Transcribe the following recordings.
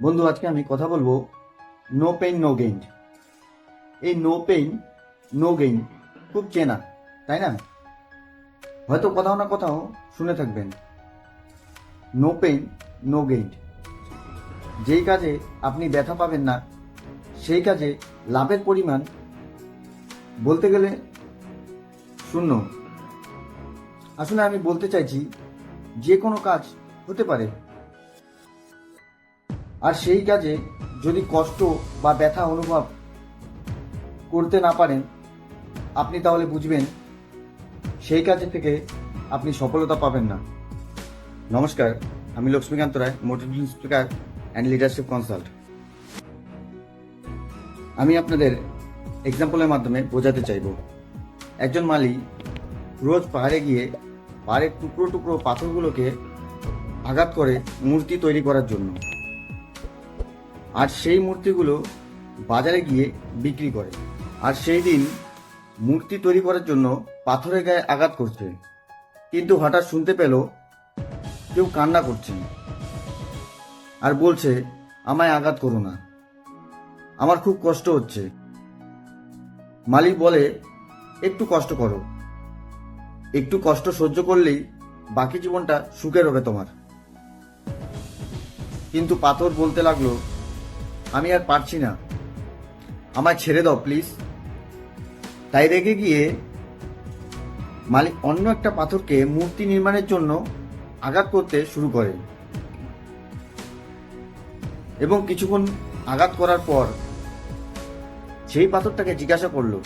বন্ধু, আজকে আমি কথা বলবো নো পেইন নো গেইন। এই নো পেইন নো গেইন খুব চেনা, তাই না? হয়তো কোথাও না কোথাও শুনে থাকবেন নো পেইন নো গেইন। যেই কাজে আপনি ব্যথা পাবেন না সেই কাজে লাভের পরিমাণ বলতে গেলে শূন্য। আসলে আমি বলতে চাইছি যে কোনো কাজ হতে পারে, আর সেই কাজে যদি কষ্ট বা ব্যথা অনুভব করতে না পারেন আপনি, তাহলে বুঝবেন সেই কাজে থেকে আপনি সফলতা পাবেন না। নমস্কার, আমি Lakshmikanta Roy, motivation speaker and leadership consult. আমি আপনাদের এক্সাম্পলের মাধ্যমে বোঝাতে চাইব। একজন মালি রোজ পাহাড়ে গিয়ে পাহাড়ের টুকরো টুকরো পাথরগুলোকে আঘাত করে মূর্তি তৈরি করার জন্য, আর সেই মূর্তিগুলো বাজারে গিয়ে বিক্রি করে। আর সেই দিন মূর্তি তৈরি করার জন্য পাথরের গায়ে আঘাত করছে, কিন্তু হঠাৎ শুনতে পেল কেউ কান্না করছে আর বলছে, আমায় আঘাত করো না, আমার খুব কষ্ট হচ্ছে। মালিক বলে, একটু কষ্ট করো, একটু কষ্ট সহ্য করলেই বাকি জীবনটা সুখের হবে তোমার। কিন্তু পাথর বলতে লাগলো, আমি আর পারছি না, আমায় ছেড়ে দাও প্লিজ। তাই রেগে গিয়ে মালিক অন্য একটা পাথরকে মূর্তি নির্মাণের জন্য আঘাত করতে শুরু করে, এবং কিছুক্ষণ আঘাত করার পর সেই পাথরটাকে জিজ্ঞাসা করলো,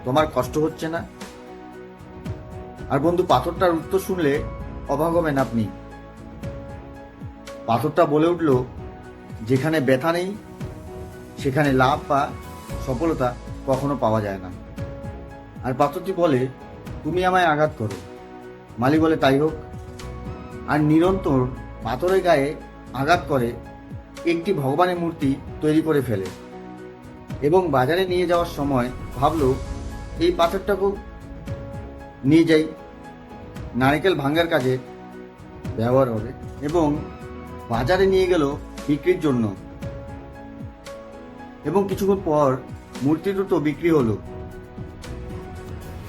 তোমার কষ্ট হচ্ছে না? আর বন্ধু, পাথরটার উত্তর শুনলে অবাক হবেন আপনি। পাথরটা বলে উঠল, যেখানে ব্যথা নেই সেখানে লাভ বা সফলতা কখনো পাওয়া যায় না। আর পাথরটি বলে, তুমি আমায় আঘাত করো। মালি বলে, তাই হোক। আর নিরন্তর পাথরের গায়ে আঘাত করে একটি ভগবানের মূর্তি তৈরি করে ফেলে, এবং বাজারে নিয়ে যাওয়ার সময় ভাবলো এই পাথরটাকেও নিয়ে যাই, নারকেল ভাঙার কাজে ব্যবহার হবে। এবং বাজারে নিয়ে গেল বিক্রির জন্য, এবং কিছুক্ষণ পর মূর্তি দুটো বিক্রি হলো।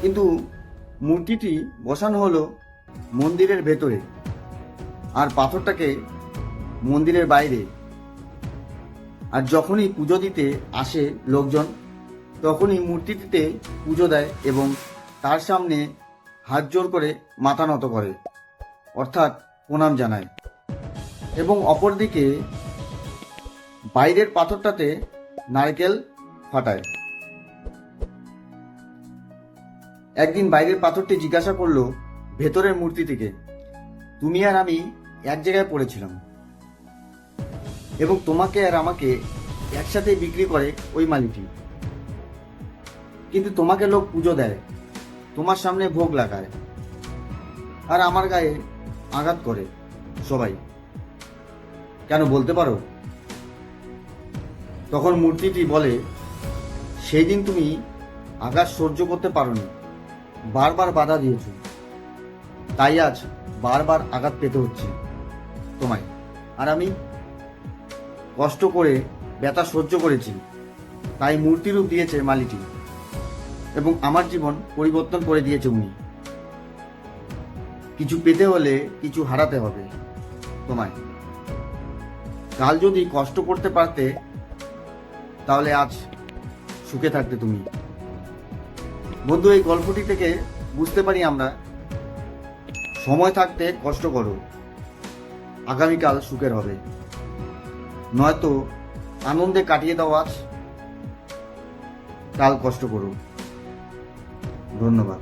কিন্তু মূর্তিটি বসানো হলো মন্দিরের ভেতরে, আর পাথরটাকে মন্দিরের বাইরে। আর যখনই পুজো দিতে আসে লোকজন, তখনই মূর্তিটিতে পুজো দেয় এবং তার সামনে হাত জোর করে মাথা নত করে, অর্থাৎ প্রণাম জানায়। এবং অপরদিকে বাইরের পাথরটাতে নারকেল ফাটায়। একদিন বাইরের পাথরটি জিজ্ঞাসা করলো ভেতরের মূর্তিটিকে, তুমি আর আমি এক জায়গায় পড়েছিলাম, এবং তোমাকে আর আমাকে একসাথে বিক্রি করে ওই মালিকটি, কিন্তু তোমাকে লোক পুজো দেয়, তোমার সামনে ভোগ লাগায়, আর আমার গায়ে আঘাত করে সবাই, কেন বলতে পারো? তখন মূর্তিটি বলে, সেই দিন তুমি আঘাত সহ্য করতে পারোনি, বারবার বাধা দিয়েছ, তাই আজ বারবার আঘাত পেতে হচ্ছে তোমায়। আর আমি কষ্ট করে ব্যথা সহ্য করেছি, তাই মূর্তি রূপ দিয়েছে মালিটি, এবং আমার জীবন পরিবর্তন করে দিয়েছে উনি। কিছু পেতে হলে কিছু হারাতে হবে তোমায়। কাল যদি কষ্ট করতে পারতে তাহলে আজ সুখে থাকতে তুমি। বন্ধু, এই গল্পটি থেকে বুঝতে পারি আমরা, সময় থাকতে কষ্ট করো, আগামীকাল সুখের হবে। নয়তো আনন্দে কাটিয়ে দাও আজ, কাল কষ্ট করো। ধন্যবাদ।